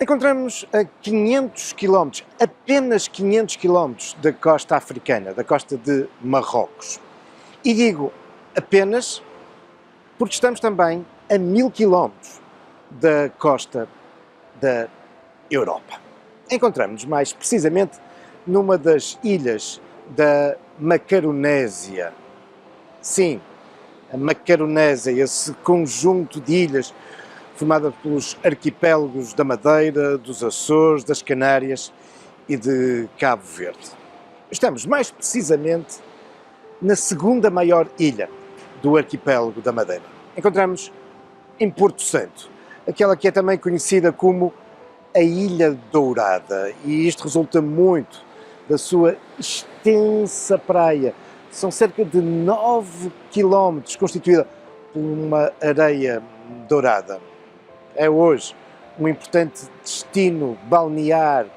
Encontramos a 500 km, apenas 500 km da costa africana, da costa de Marrocos. E digo apenas porque estamos também a 1000 km da costa da Europa. Encontramos-nos mais precisamente numa das ilhas da Macaronésia. Sim, a Macaronésia, esse conjunto de ilhas formada pelos arquipélagos da Madeira, dos Açores, das Canárias e de Cabo Verde. Estamos mais precisamente na segunda maior ilha do arquipélago da Madeira. Encontramos em Porto Santo, aquela que é também conhecida como a Ilha Dourada, e isto resulta muito da sua extensa praia. São cerca de 9 km, constituída por uma areia dourada. É hoje um importante destino balnear,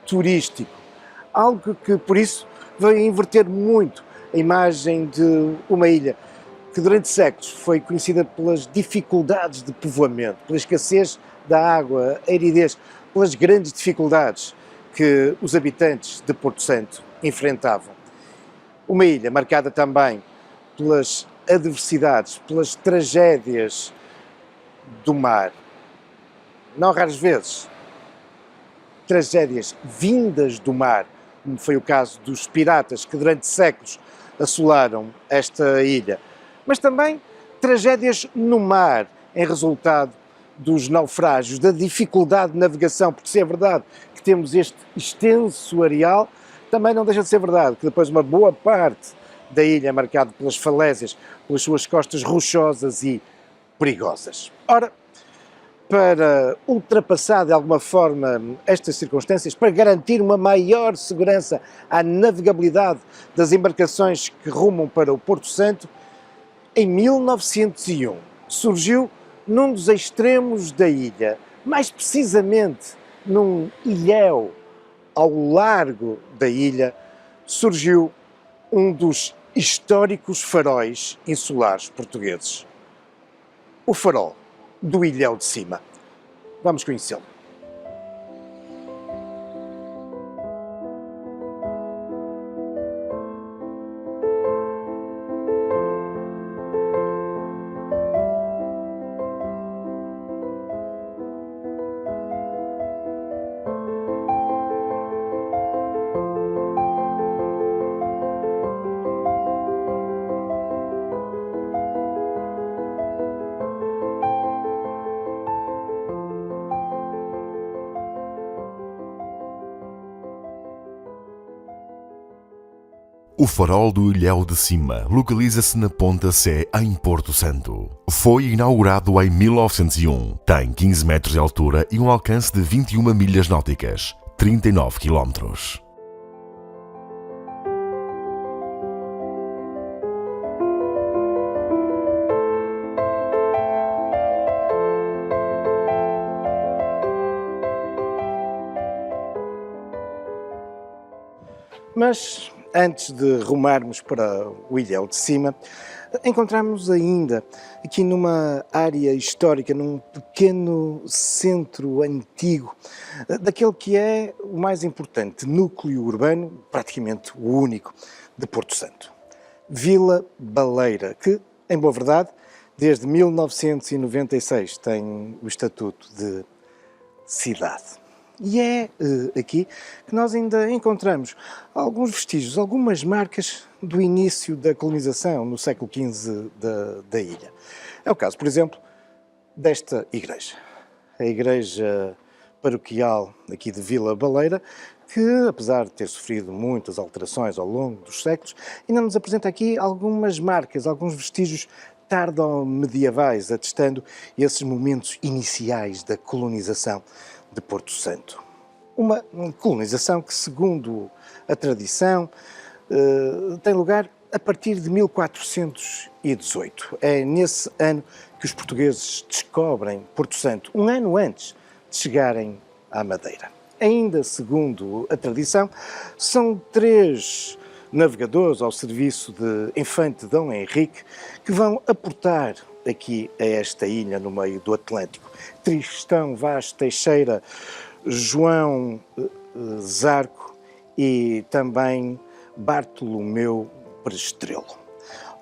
turístico, algo que, por isso, veio inverter muito a imagem de uma ilha que durante séculos foi conhecida pelas dificuldades de povoamento, pela escassez da água, a aridez, pelas grandes dificuldades que os habitantes de Porto Santo enfrentavam. Uma ilha marcada também pelas adversidades, pelas tragédias do mar. Não raras vezes, tragédias vindas do mar, como foi o caso dos piratas que durante séculos assolaram esta ilha, mas também tragédias no mar em resultado dos naufrágios, da dificuldade de navegação, porque se é verdade que temos este extenso areal, também não deixa de ser verdade que depois uma boa parte da ilha é marcada pelas falésias, pelas suas costas rochosas e perigosas. Ora, para ultrapassar de alguma forma estas circunstâncias, para garantir uma maior segurança à navegabilidade das embarcações que rumam para o Porto Santo, em 1901 surgiu num dos extremos da ilha, mais precisamente num ilhéu ao largo da ilha, surgiu um dos históricos faróis insulares portugueses. O farol do Ilhéu de Cima. Vamos conhecê-lo. O farol do Ilhéu de Cima localiza-se na Ponta Sé, em Porto Santo. Foi inaugurado em 1901, tem 15 metros de altura e um alcance de 21 milhas náuticas, 39 quilómetros. Mas antes de rumarmos para o Ilhéu de Cima, encontramos ainda aqui numa área histórica, num pequeno centro antigo, daquele que é o mais importante núcleo urbano, praticamente o único, de Porto Santo. Vila Baleira, que, em boa verdade, desde 1996 tem o estatuto de cidade. E é aqui que nós ainda encontramos alguns vestígios, algumas marcas do início da colonização no século XV da ilha. É o caso, por exemplo, desta igreja. A igreja paroquial aqui de Vila Baleira, que, apesar de ter sofrido muitas alterações ao longo dos séculos, ainda nos apresenta aqui algumas marcas, alguns vestígios tardo-medievais, atestando esses momentos iniciais da colonização de Porto Santo. Uma colonização que, segundo a tradição, tem lugar a partir de 1418. É nesse ano que os portugueses descobrem Porto Santo, um ano antes de chegarem à Madeira. Ainda segundo a tradição, são 3 navegadores ao serviço de Infante Dom Henrique que vão aportar aqui a esta ilha no meio do Atlântico. Tristão Vaz Teixeira, João Zarco e também Bartolomeu Perestrelo.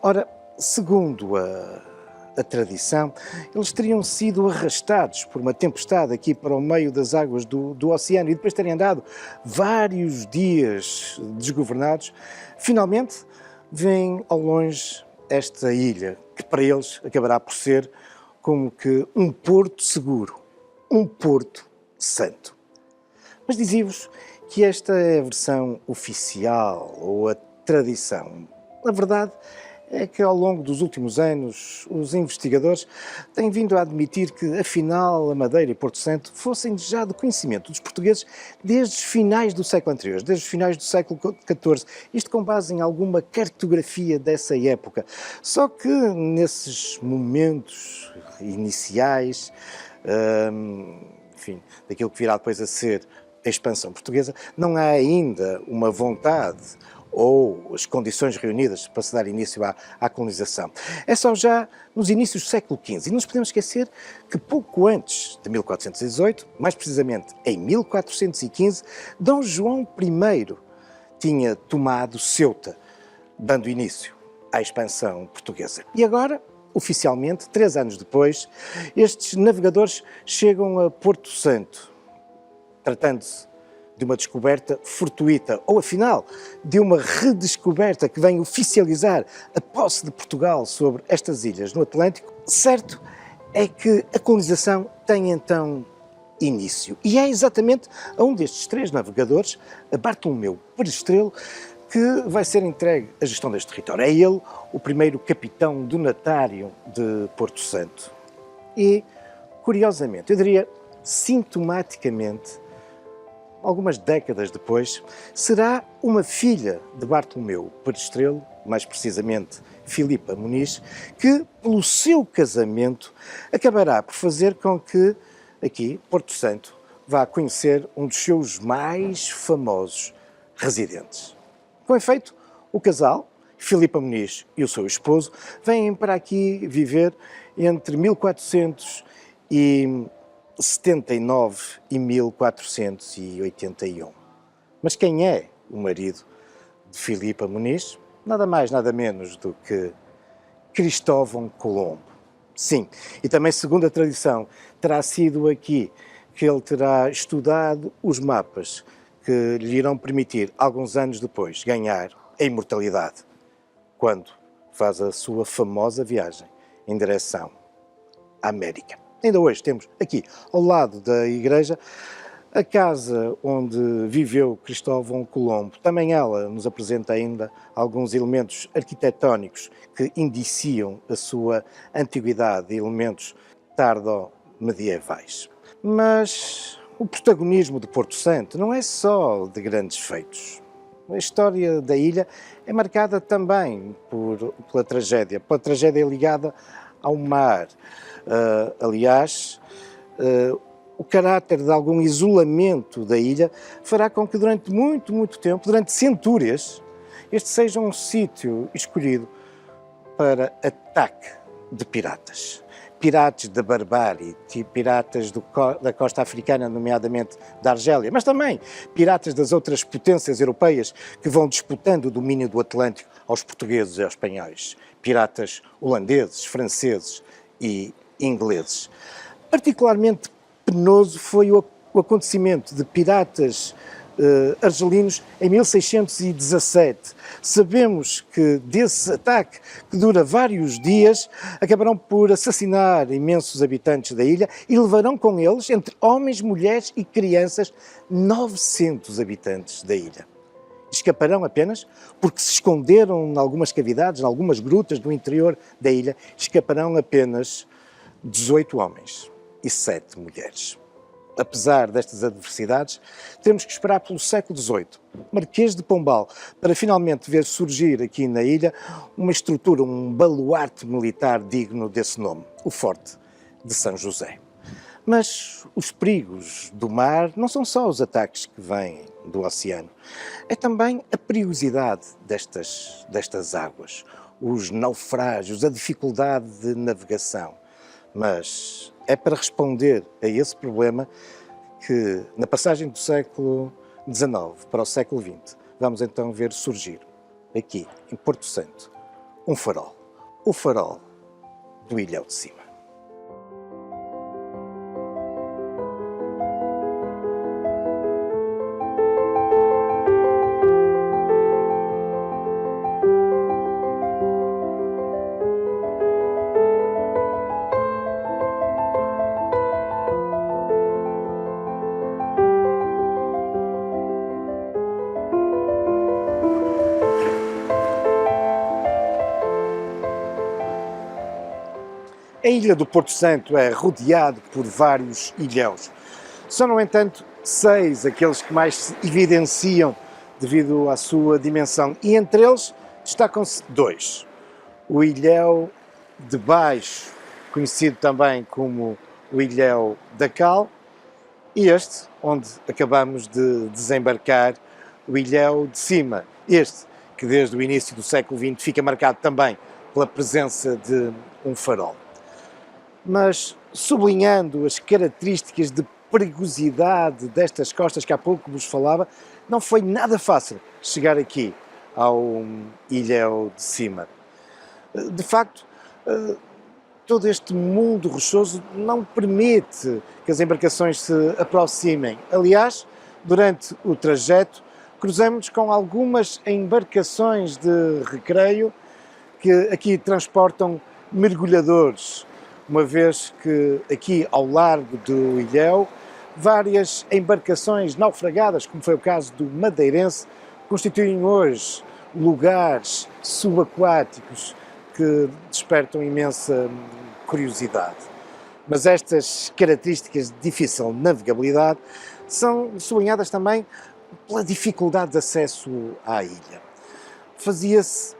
Ora, segundo a tradição, eles teriam sido arrastados por uma tempestade aqui para o meio das águas do oceano e depois terem andado vários dias desgovernados, finalmente vêm ao longe esta ilha, que para eles acabará por ser como que um porto seguro, um porto santo. Mas dizia-vos que esta é a versão oficial ou a tradição. A verdade é que ao longo dos últimos anos os investigadores têm vindo a admitir que afinal a Madeira e Porto Santo fossem já de conhecimento dos portugueses desde os finais do século anterior, desde os finais do século XIV, isto com base em alguma cartografia dessa época. Só que nesses momentos iniciais, enfim, daquilo que virá depois a ser a expansão portuguesa, não há ainda uma vontade ou as condições reunidas para se dar início à colonização. É só já nos inícios do século XV. E não nos podemos esquecer que pouco antes de 1418, mais precisamente em 1415, Dom João I tinha tomado Ceuta, dando início à expansão portuguesa. E agora, oficialmente, 3 anos depois, estes navegadores chegam a Porto Santo, tratando-se de uma descoberta fortuita, ou afinal, de uma redescoberta que vem oficializar a posse de Portugal sobre estas ilhas no Atlântico. Certo é que a colonização tem então início. E é exatamente a um destes 3 navegadores, a Bartolomeu Perestrelo, que vai ser entregue a gestão deste território. É ele o primeiro capitão donatário de Porto Santo. E, curiosamente, eu diria sintomaticamente, algumas décadas depois, será uma filha de Bartolomeu Perestrelo, mais precisamente Filipa Muniz, que, pelo seu casamento, acabará por fazer com que, aqui, Porto Santo, vá conhecer um dos seus mais famosos residentes. Com efeito, o casal, Filipa Muniz e o seu esposo, vêm para aqui viver entre 1479 e 1481. Mas quem é o marido de Filipa Muniz? Nada mais, nada menos do que Cristóvão Colombo. Sim, e também segundo a tradição, terá sido aqui que ele terá estudado os mapas que lhe irão permitir, alguns anos depois, ganhar a imortalidade, quando faz a sua famosa viagem em direção à América. Ainda hoje temos aqui, ao lado da igreja, a casa onde viveu Cristóvão Colombo. Também ela nos apresenta ainda alguns elementos arquitetónicos que indiciam a sua antiguidade, elementos tardo-medievais. Mas o protagonismo de Porto Santo não é só de grandes feitos. A história da ilha é marcada também pela tragédia ligada ao mar. Aliás, o caráter de algum isolamento da ilha fará com que durante muito tempo, durante centúrias, este seja um sítio escolhido para ataque de piratas. Piratas da barbárie, piratas da costa africana, nomeadamente da Argélia, mas também piratas das outras potências europeias que vão disputando o domínio do Atlântico aos portugueses e aos espanhóis. Piratas holandeses, franceses e ingleses. Particularmente penoso foi o acontecimento de piratas argelinos em 1617. Sabemos que desse ataque, que dura vários dias, acabarão por assassinar imensos habitantes da ilha e levarão com eles, entre homens, mulheres e crianças, 900 habitantes da ilha. Escaparão apenas porque se esconderam em algumas cavidades, em algumas grutas do interior da ilha, escaparão apenas 18 homens e 7 mulheres. Apesar destas adversidades, temos que esperar pelo século XVIII, Marquês de Pombal, para finalmente ver surgir aqui na ilha uma estrutura, um baluarte militar digno desse nome, o Forte de São José. Mas os perigos do mar não são só os ataques que vêm do oceano, é também a perigosidade destas águas. os naufrágios, a dificuldade de navegação. Mas é para responder a esse problema que, na passagem do século XIX para o século XX, vamos então ver surgir, aqui em Porto Santo, um farol. O farol do Ilhéu de Cima. A ilha do Porto Santo é rodeada por vários ilhéus. São, no entanto, 6 aqueles que mais se evidenciam devido à sua dimensão. E entre eles destacam-se 2. O Ilhéu de Baixo, conhecido também como o Ilhéu da Cal, e este, onde acabamos de desembarcar, o Ilhéu de Cima. Este, que desde o início do século XX fica marcado também pela presença de um farol. Mas, sublinhando as características de perigosidade destas costas que há pouco vos falava, não foi nada fácil chegar aqui ao Ilhéu de Cima. De facto, todo este mundo rochoso não permite que as embarcações se aproximem. Aliás, durante o trajeto, cruzamos com algumas embarcações de recreio que aqui transportam mergulhadores, uma vez que aqui ao largo do Ilhéu, várias embarcações naufragadas, como foi o caso do Madeirense, constituem hoje lugares subaquáticos que despertam imensa curiosidade. Mas estas características de difícil navegabilidade são sublinhadas também pela dificuldade de acesso à ilha. Fazia-se,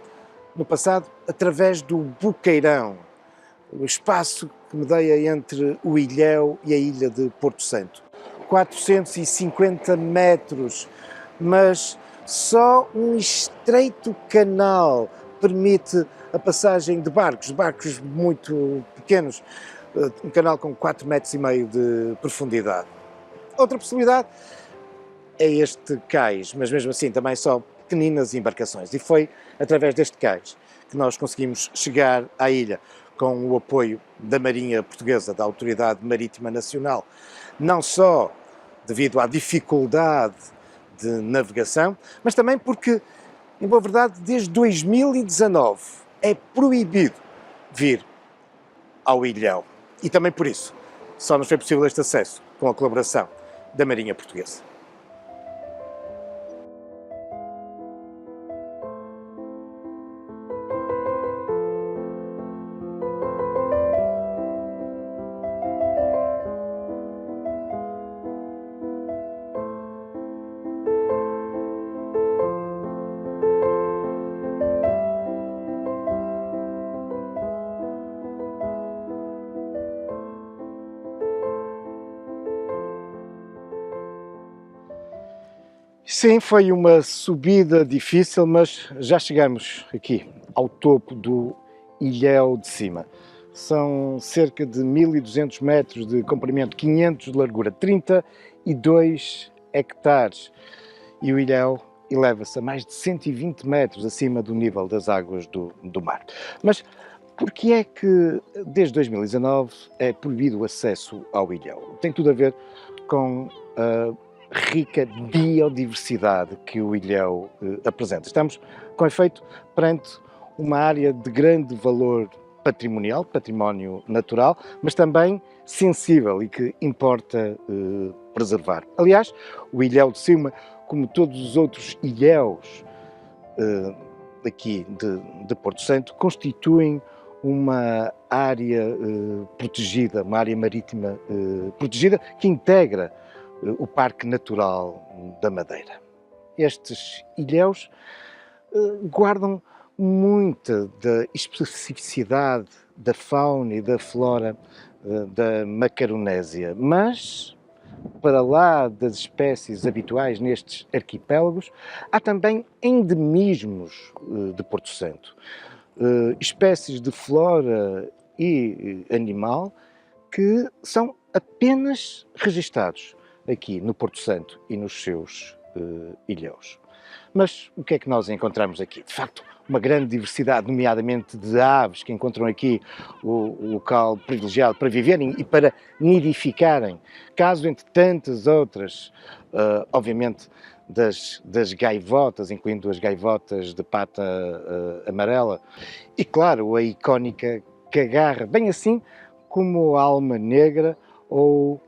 no passado, através do Boqueirão, o espaço que medeia entre o Ilhéu e a ilha de Porto Santo. 450 metros, mas só um estreito canal permite a passagem de barcos muito pequenos, um canal com 4,5 metros de profundidade. Outra possibilidade é este cais, mas mesmo assim também só pequeninas embarcações, e foi através deste cais que nós conseguimos chegar à ilha, com o apoio da Marinha Portuguesa, da Autoridade Marítima Nacional, não só devido à dificuldade de navegação, mas também porque, em boa verdade, desde 2019 é proibido vir ao Ilhéu. E também por isso só nos foi possível este acesso com a colaboração da Marinha Portuguesa. Sim, foi uma subida difícil, mas já chegamos aqui ao topo do Ilhéu de Cima. São cerca de 1200 metros de comprimento, 500 de largura, 32 hectares. E o Ilhéu eleva-se a mais de 120 metros acima do nível das águas do mar. Mas por que é que desde 2019 é proibido o acesso ao Ilhéu? Tem tudo a ver com a rica biodiversidade que o Ilhéu apresenta. Estamos, com efeito, perante uma área de grande valor patrimonial, património natural, mas também sensível e que importa preservar. Aliás, o Ilhéu de Cima, como todos os outros ilhéus aqui de Porto Santo, constituem uma área protegida, uma área marítima protegida que integra o Parque Natural da Madeira. Estes ilhéus guardam muita da especificidade da fauna e da flora da Macaronésia, mas, para lá das espécies habituais nestes arquipélagos, há também endemismos de Porto Santo. espécies de flora e animal que são apenas registados aqui no Porto Santo e nos seus ilhéus. Mas o que é que nós encontramos aqui? De facto, uma grande diversidade, nomeadamente de aves, que encontram aqui o local privilegiado para viverem e para nidificarem, caso entre tantas outras, obviamente, das gaivotas, incluindo as gaivotas de pata amarela, e claro, a icónica cagarra, bem assim como a alma negra ou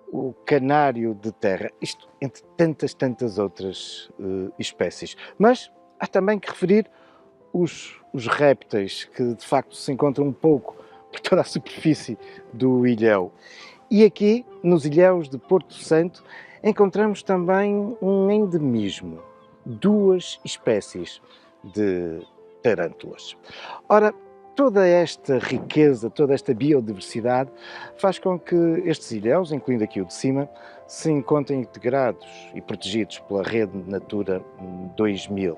o canário de terra, isto entre tantas outras espécies. Mas há também que referir os répteis, que de facto se encontram um pouco por toda a superfície do ilhéu. E aqui, nos ilhéus de Porto Santo, encontramos também um endemismo, duas espécies de tarântulas. Ora, toda esta riqueza, toda esta biodiversidade faz com que estes ilhéus, incluindo aqui o de cima, se encontrem integrados e protegidos pela rede Natura 2000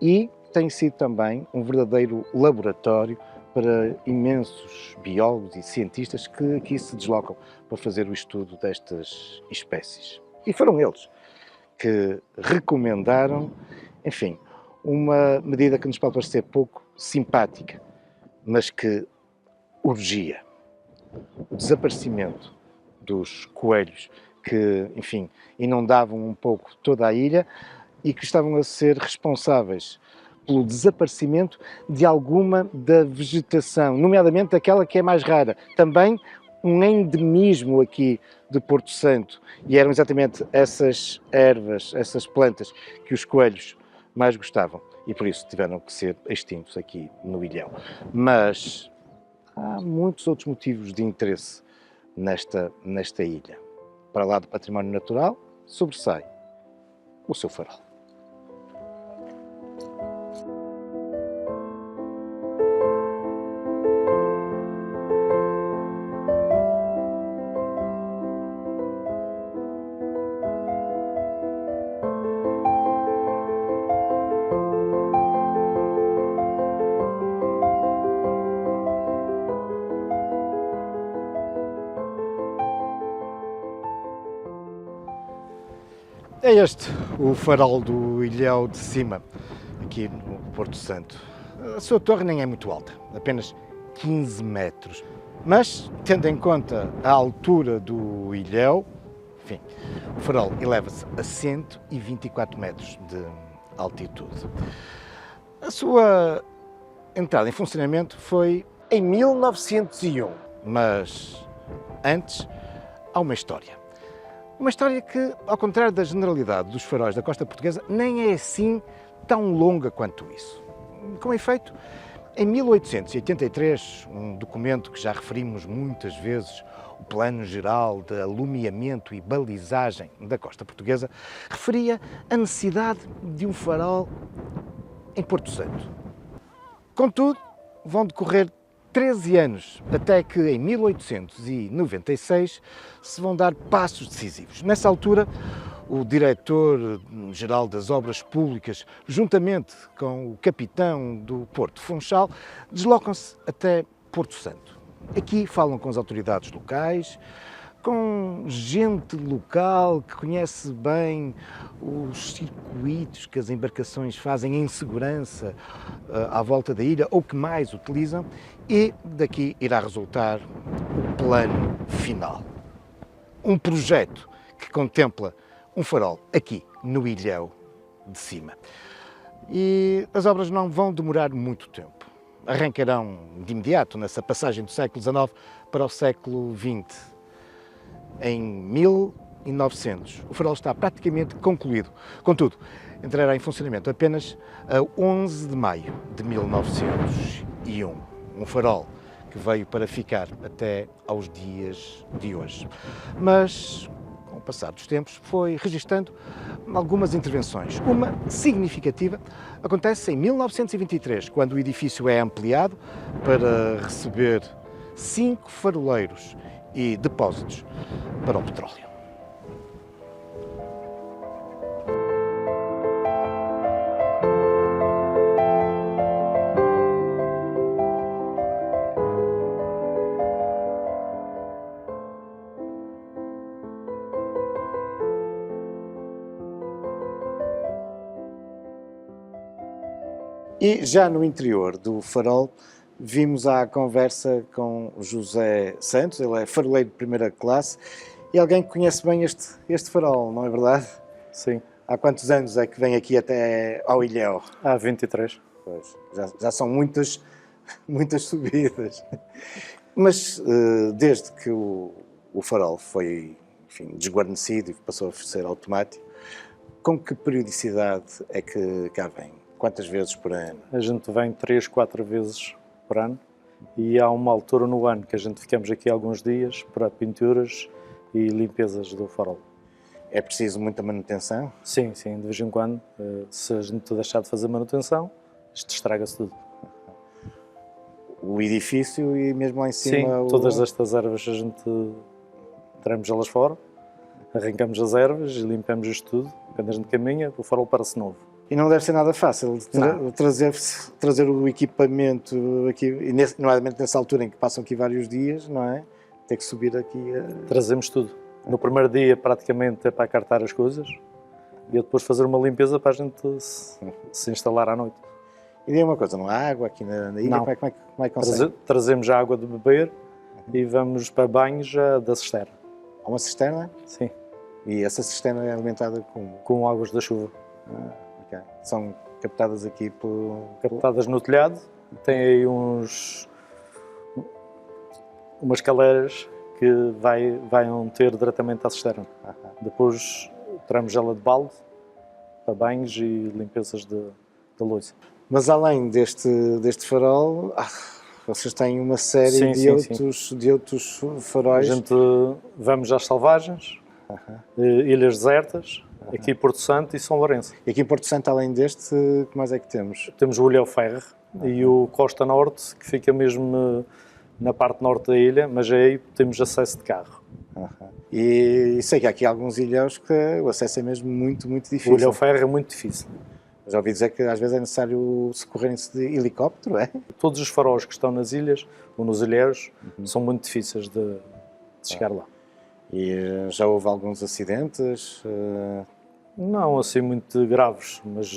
e tem sido também um verdadeiro laboratório para imensos biólogos e cientistas que aqui se deslocam para fazer o estudo destas espécies. E foram eles que recomendaram, enfim, uma medida que nos pode parecer pouco simpática, mas que urgia: o desaparecimento dos coelhos que, enfim, inundavam um pouco toda a ilha e que estavam a ser responsáveis pelo desaparecimento de alguma da vegetação, nomeadamente aquela que é mais rara. Também um endemismo aqui de Porto Santo, e eram exatamente essas ervas, essas plantas que os coelhos mais gostavam, e por isso tiveram que ser extintos aqui no ilhéu. Mas há muitos outros motivos de interesse nesta ilha. Para lá do património natural, sobressai o seu farol. É este o farol do ilhéu de cima, aqui no Porto Santo. A sua torre nem é muito alta, apenas 15 metros. Mas, tendo em conta a altura do ilhéu, enfim, o farol eleva-se a 124 metros de altitude. A sua entrada em funcionamento foi em 1901, mas antes há uma história. Uma história que, ao contrário da generalidade dos faróis da costa portuguesa, nem é assim tão longa quanto isso. Com efeito, em 1883, um documento que já referimos muitas vezes, o Plano Geral de Alumiamento e Balizagem da costa portuguesa, referia a necessidade de um farol em Porto Santo. Contudo, vão decorrer 13 anos, até que em 1896 se vão dar passos decisivos. Nessa altura, o diretor-geral das Obras Públicas, juntamente com o capitão do Porto Funchal, deslocam-se até Porto Santo. Aqui falam com as autoridades locais, com gente local que conhece bem os circuitos que as embarcações fazem em segurança à volta da ilha ou que mais utilizam, e daqui irá resultar o plano final. Um projeto que contempla um farol aqui no ilhéu de cima. E as obras não vão demorar muito tempo. Arrancarão de imediato nessa passagem do século XIX para o século XX. Em 1900, o farol está praticamente concluído. Contudo, entrará em funcionamento apenas a 11 de maio de 1901. Um farol que veio para ficar até aos dias de hoje. Mas, com o passar dos tempos, foi registrando algumas intervenções. Uma significativa acontece em 1923, quando o edifício é ampliado para receber 5 faroleiros e depósitos para o petróleo. E já no interior do farol, vimos à conversa com o José Santos, ele é faroleiro de primeira classe e alguém que conhece bem este farol, não é verdade? Sim, Há quantos anos é que vem aqui até ao Ilhéu? há 23. Pois, já são muitas, muitas subidas. Mas desde que o farol foi, enfim, desguarnecido e passou a ser automático, com que periodicidade é que cá vem? Quantas vezes por ano? A gente vem 3, 4 vezes por ano e há uma altura no ano que a gente ficamos aqui alguns dias para pinturas e limpezas do farol. É preciso muita manutenção? Sim, sim, de vez em quando. Se a gente deixar de fazer manutenção, isto estraga-se tudo. O edifício e mesmo lá em Sim, cima... todas estas ervas a gente tiramos elas fora, arrancamos as ervas e limpamos isto tudo. Quando a gente caminha, o farol parece novo. E não deve ser nada fácil de trazer o equipamento aqui, e nomeadamente nessa altura em que passam aqui vários dias, não é? Ter que subir aqui... Trazemos tudo. No primeiro dia, praticamente, é para acartar as coisas e depois fazer uma limpeza para a gente se instalar à noite. E diga uma coisa, não há água aqui na ilha? Não. Como é que consegue? Trazemos a água de beber e vamos para banhos da cisterna. Há uma cisterna? Sim, E essa cisterna é alimentada com águas da chuva. ok. São captadas aqui por... Captadas no telhado, tem aí umas caleras que vão ter diretamente à cisterna. Depois tiramos ela de balde para banhos e limpezas de louça. Mas além deste farol, vocês têm uma série Sim, de outros A faróis. gente vamos às Selvagens, Ilhas Desertas, aqui em Porto Santo e São Lourenço. E aqui em Porto Santo, além deste, que mais é que temos? Temos o Ilhéu Ferre e o Costa Norte, que fica mesmo na parte norte da ilha, mas aí temos acesso de carro. E sei que há aqui alguns ilhéus que o acesso é mesmo muito, muito O difícil. Ilhéu Ferre é muito difícil. Já ouvi dizer que às vezes é necessário socorrerem-se de helicóptero, é? Todos os faróis que estão nas ilhas ou nos ilhéus são muito difíceis de chegar lá. E já houve alguns acidentes? Não assim muito graves, mas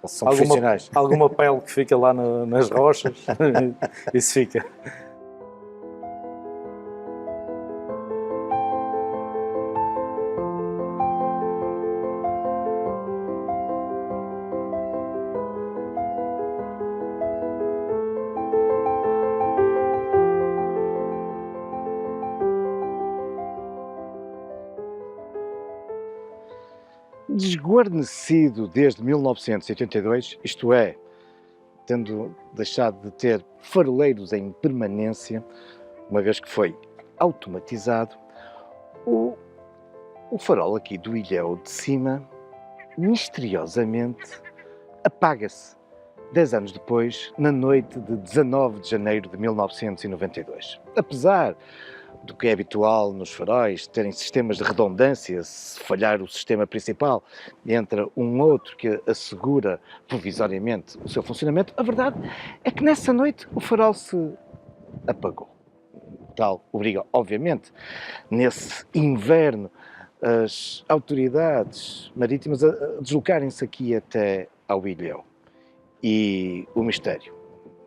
São profissionais. alguma pele que fica lá nas rochas, isso fica. Desguarnecido desde 1982, isto é, tendo deixado de ter faroleiros em permanência, uma vez que foi automatizado, o farol aqui do Ilhéu de Cima, misteriosamente, apaga-se 10 anos depois, na noite de 19 de janeiro de 1992. Apesar do que é habitual nos faróis, terem sistemas de redundância, se falhar o sistema principal, entra um outro que assegura provisoriamente o seu funcionamento, a verdade é que nessa noite o farol se apagou. Tal obriga, obviamente, nesse inverno, as autoridades marítimas a deslocarem-se aqui até ao Ilhéu. E o mistério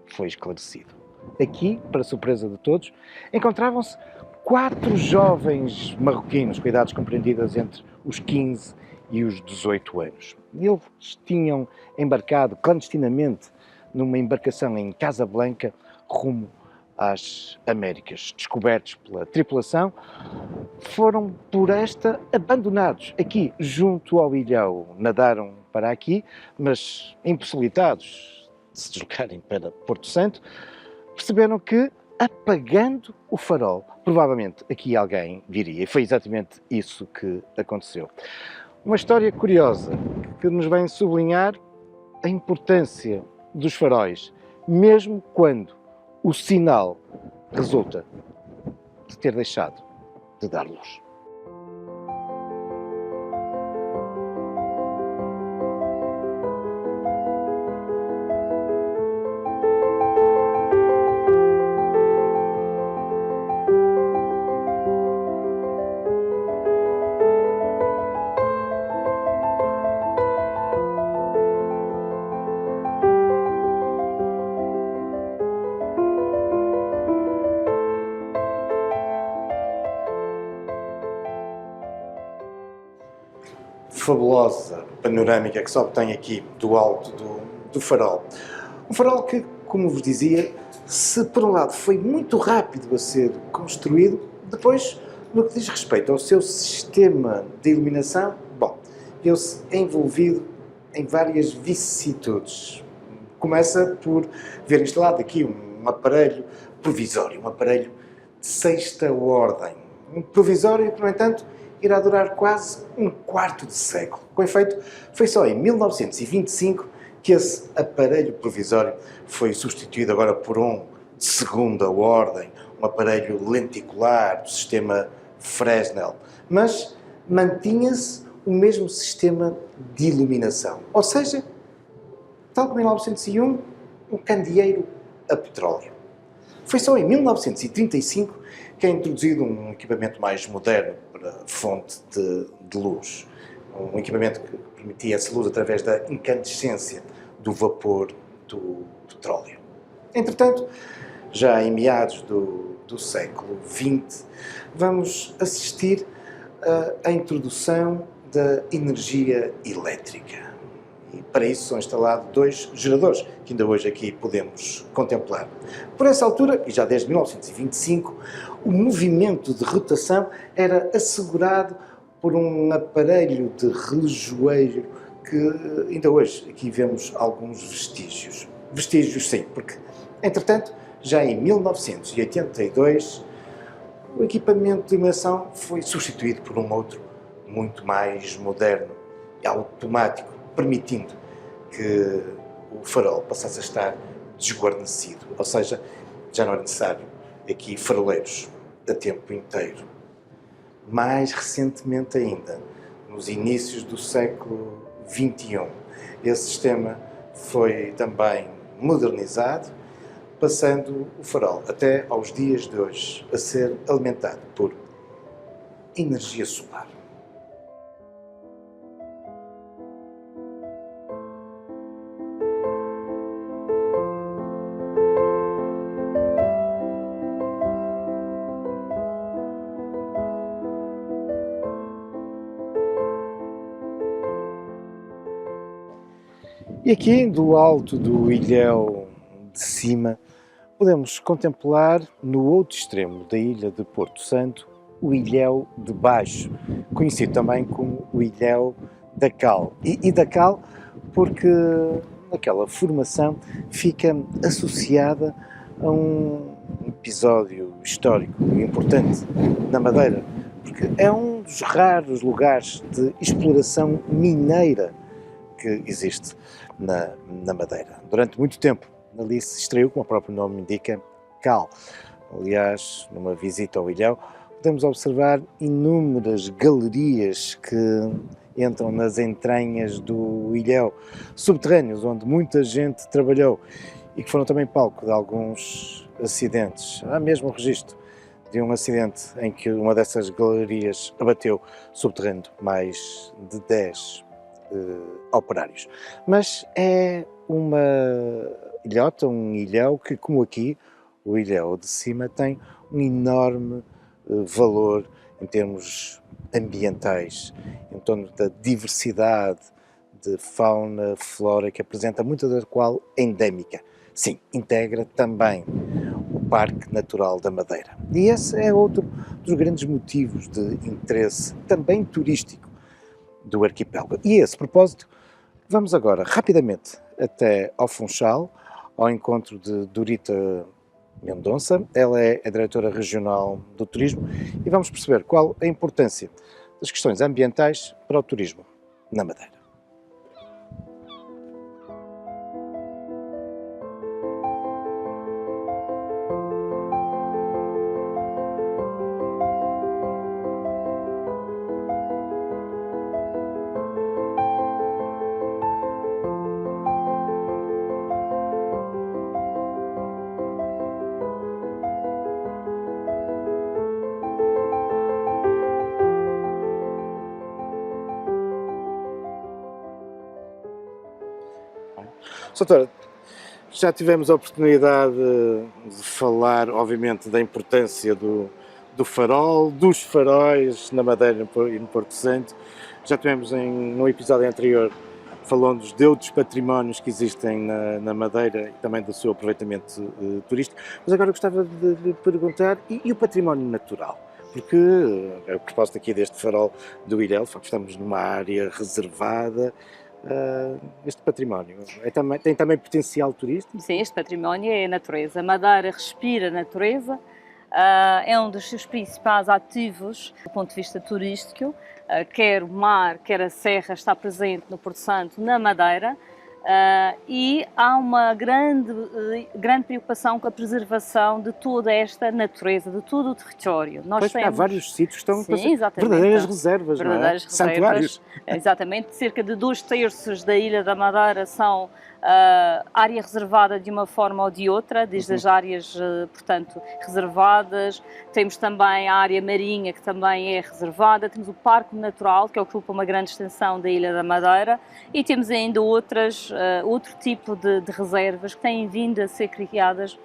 foi esclarecido. Aqui, para surpresa de todos, encontravam-se 4 jovens marroquinos, com idades compreendidas entre os 15 e os 18 anos. Eles tinham embarcado clandestinamente numa embarcação em Casablanca, rumo às Américas. Descobertos pela tripulação, foram por esta abandonados aqui, junto ao Ilhéu. Nadaram para aqui, mas impossibilitados de se deslocarem para Porto Santo, perceberam que, apagando o farol, provavelmente aqui alguém viria. E foi exatamente isso que aconteceu. Uma história curiosa que nos vem sublinhar a importância dos faróis, mesmo quando o sinal resulta de ter deixado de dar luz. fabulosa panorâmica que se obtém aqui do alto do farol. Um farol que, como vos dizia, se por um lado foi muito rápido a ser construído, depois, no que diz respeito ao seu sistema de iluminação, bom, viu-se envolvido em várias vicissitudes. Começa por ver instalado aqui um aparelho provisório, um aparelho de sexta ordem. Um provisório que, no entanto, irá durar quase um quarto de século. Com efeito, foi só em 1925 que esse aparelho provisório foi substituído agora por um de segunda ordem, um aparelho lenticular do sistema Fresnel, mas mantinha-se o mesmo sistema de iluminação, ou seja, tal como em 1901, um candeeiro a petróleo. Foi só em 1935 que é introduzido um equipamento mais moderno para fonte de luz, um equipamento que permitia essa luz através da incandescência do vapor do petróleo. Entretanto, já em meados do século XX, vamos assistir à introdução da energia elétrica. E para isso são instalados 2 geradores, que ainda hoje aqui podemos contemplar. Por essa altura, e já desde 1925, o movimento de rotação era assegurado por um aparelho de relojoeiro que ainda hoje aqui vemos alguns vestígios. Vestígios sim, porque, entretanto, já em 1982, o equipamento de iluminação foi substituído por um outro muito mais moderno e automático, permitindo que o farol passasse a estar desguarnecido, ou seja, já não era necessário aqui faroleiros a tempo inteiro. Mais recentemente ainda, nos inícios do século XXI, esse sistema foi também modernizado, passando o farol até aos dias de hoje a ser alimentado por energia solar. E aqui, do alto do ilhéu de cima, podemos contemplar, no outro extremo da ilha de Porto Santo, o ilhéu de baixo, conhecido também como o ilhéu da Cal. E da Cal porque aquela formação fica associada a um episódio histórico importante na Madeira, porque é um dos raros lugares de exploração mineira que existe na Madeira. Durante muito tempo ali se extraiu, como o próprio nome indica, cal. Aliás, numa visita ao ilhéu, podemos observar inúmeras galerias que entram nas entranhas do ilhéu, subterrâneos, onde muita gente trabalhou e que foram também palco de alguns acidentes. Há mesmo o registro de um acidente em que uma dessas galerias abateu subterrâneo mais de 10 operários. Mas é uma ilhota, um ilhéu que, como aqui, o ilhéu de cima tem um enorme valor em termos ambientais, em torno da diversidade de fauna, flora, que apresenta, muita da qual endémica. Sim, integra também o Parque Natural da Madeira. E esse é outro dos grandes motivos de interesse, também turístico, do arquipélago. E a esse propósito, vamos agora rapidamente até ao Funchal, ao encontro de Dorita Mendonça. Ela é a diretora regional do turismo e vamos perceber qual a importância das questões ambientais para o turismo na Madeira. Doutora, já tivemos a oportunidade de falar, obviamente, da importância do do farol, dos faróis na Madeira e no Porto Santo. Já tivemos num episódio anterior falando de outros patrimónios que existem na Madeira e também do seu aproveitamento turístico, mas agora gostava de lhe perguntar, e o património natural? Porque a propósito aqui deste farol do Ilhéu, de facto estamos numa área reservada, este património tem também potencial turístico? Sim, este património é a natureza. A Madeira respira natureza, é um dos seus principais ativos do ponto de vista turístico, quer o mar, quer a serra está presente no Porto Santo, na Madeira, e há uma grande preocupação com a preservação de toda esta natureza, de todo o território. Pois há vários sítios que estão Sim, verdadeiras reservas, verdadeiras não é? Santuários. Exatamente, cerca de 2/3 da Ilha da Madeira são área reservada de uma forma ou de outra, desde as áreas, portanto, reservadas, temos também a área marinha, que também é reservada, temos o Parque Natural, que ocupa uma grande extensão da Ilha da Madeira, e temos ainda outro tipo de reservas que têm vindo a ser criadas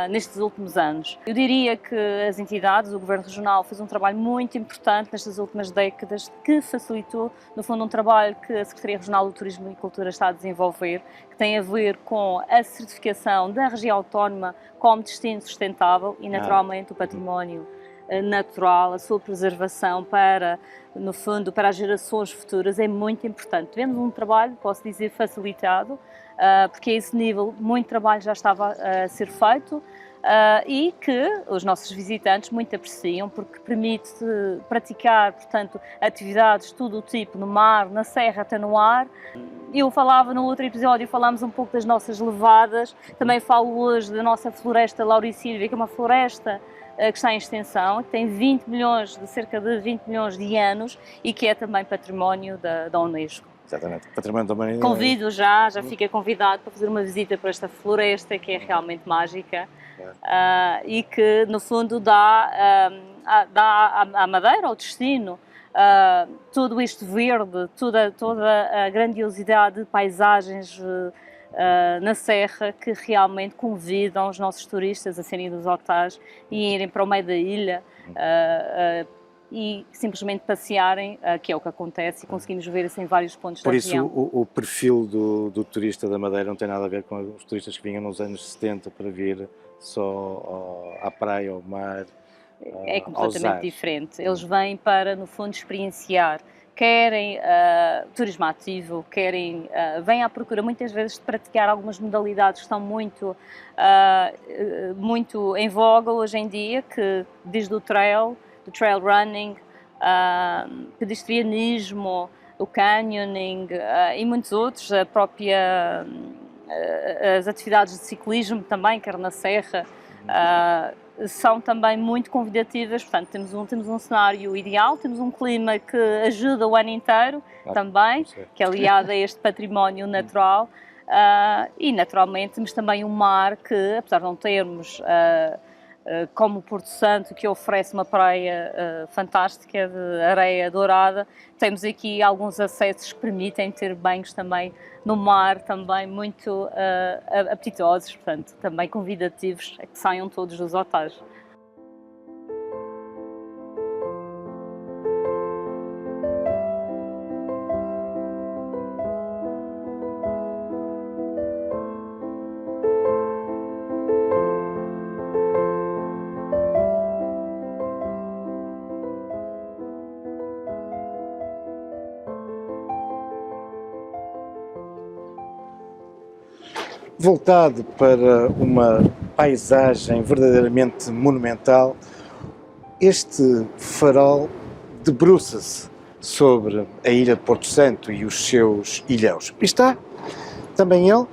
nestes últimos anos. Eu diria que as entidades, o Governo Regional fez um trabalho muito importante nestas últimas décadas que facilitou, no fundo, um trabalho que a Secretaria Regional do Turismo e Cultura está a desenvolver, que tem a ver com a certificação da região autónoma como destino sustentável e, naturalmente, o património natural, a sua preservação para, no fundo, para as gerações futuras é muito importante. Tivemos um trabalho, posso dizer, facilitado, porque a esse nível muito trabalho já estava a ser feito e que os nossos visitantes muito apreciam, porque permite praticar, portanto, atividades de todo o tipo, no mar, na serra, até no ar. Eu falava no outro episódio, falámos um pouco das nossas levadas, também falo hoje da nossa floresta lauricílvia, que é uma floresta que está em extensão, que tem cerca de 20 milhões de anos e que é também património da Unesco. Exatamente, património da humanidade. Convido já fica convidado para fazer uma visita para esta floresta que é realmente mágica e que no fundo dá à Madeira, ao destino, todo este verde, toda a grandiosidade de paisagens na serra que realmente convidam os nossos turistas a saírem dos hotéis e irem para o meio da ilha e simplesmente passearem, que é o que acontece, e conseguimos ver isso em vários pontos da região. Por isso o perfil do turista da Madeira não tem nada a ver com os turistas que vinham nos anos 70 para vir só à praia, ao mar, é completamente diferente. Eles vêm para, no fundo, experienciar. Querem turismo ativo, vêm à procura muitas vezes de praticar algumas modalidades que estão muito em voga hoje em dia, que desde do trail running, pedestrianismo, o canyoning e muitos outros, as atividades de ciclismo também, quer na serra, são também muito convidativas. Portanto, temos um cenário ideal, temos um clima que ajuda o ano inteiro também, que é aliado a este património natural, e naturalmente temos também um mar que, apesar de não termos como o Porto Santo, que oferece uma praia fantástica de areia dourada, temos aqui alguns acessos que permitem ter banhos também no mar, também muito apetitosos, portanto, também convidativos a que saiam todos dos hotéis. Voltado para uma paisagem verdadeiramente monumental, este farol debruça-se sobre a ilha de Porto Santo e os seus ilhéus. E está também ele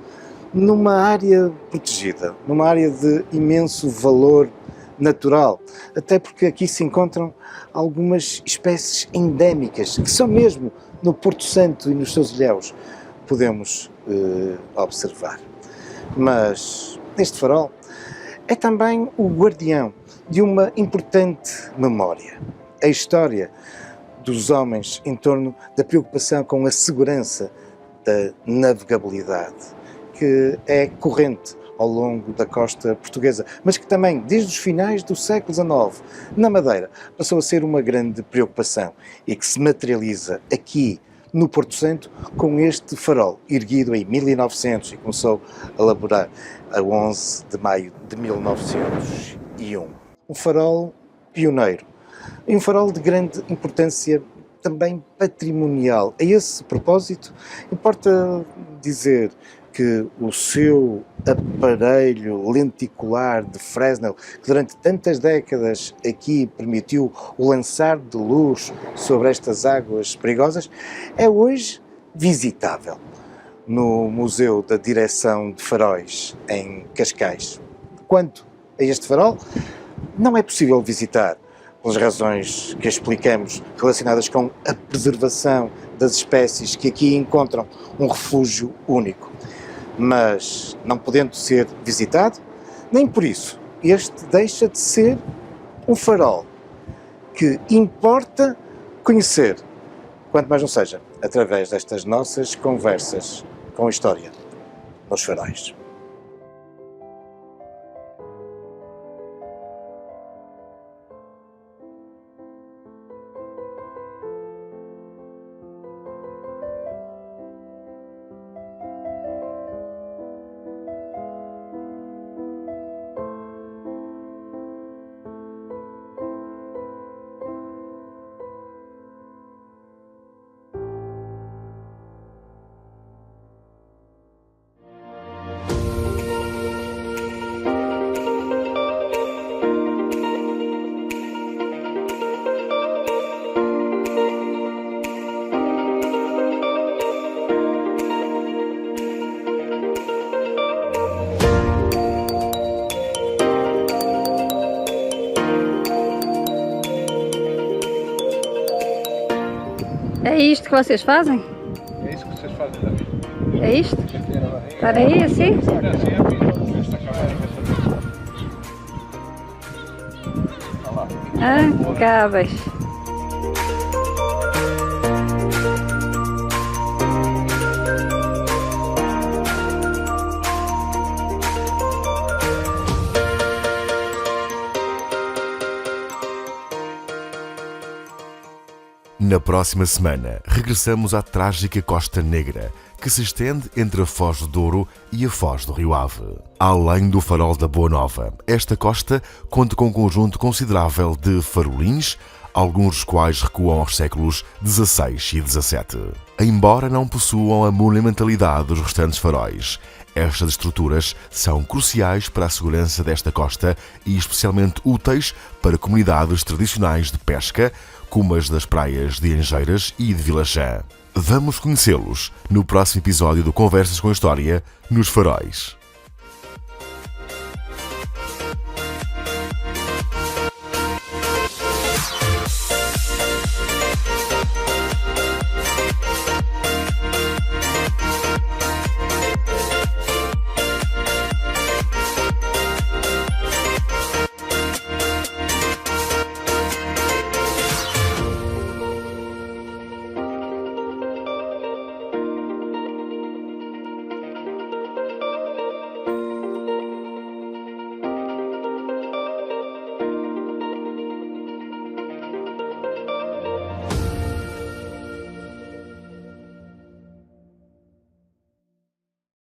numa área protegida, numa área de imenso valor natural, até porque aqui se encontram algumas espécies endémicas, que só mesmo no Porto Santo e nos seus ilhéus podemos observar. Mas este farol é também o guardião de uma importante memória, a história dos homens em torno da preocupação com a segurança da navegabilidade, que é corrente ao longo da costa portuguesa, mas que também, desde os finais do século XIX, na Madeira, passou a ser uma grande preocupação e que se materializa aqui no Porto Santo com este farol, erguido em 1900 e começou a elaborar a 11 de maio de 1901. Um farol pioneiro e um farol de grande importância também patrimonial. A esse propósito, importa dizer que o seu aparelho lenticular de Fresnel, que durante tantas décadas aqui permitiu o lançar de luz sobre estas águas perigosas, é hoje visitável no Museu da Direção de Faróis, em Cascais. Quanto a este farol, não é possível visitar, pelas razões que explicamos, relacionadas com a preservação das espécies que aqui encontram um refúgio único. Mas, não podendo ser visitado, nem por isso, este deixa de ser um farol que importa conhecer, quanto mais não seja, através destas nossas conversas com a história nos faróis. É isto que vocês fazem? É isso que vocês fazem, David. É isto? Estar aí assim? Ah, cabas. Na próxima semana, regressamos à trágica Costa Negra, que se estende entre a Foz do Douro e a Foz do Rio Ave. Além do farol da Boa Nova, esta costa conta com um conjunto considerável de farolins, alguns dos quais recuam aos séculos XVI e XVII. Embora não possuam a monumentalidade dos restantes faróis, estas estruturas são cruciais para a segurança desta costa e especialmente úteis para comunidades tradicionais de pesca, como as das praias de Angeiras e de Vilachã. Vamos conhecê-los no próximo episódio do Conversas com a História nos Faróis.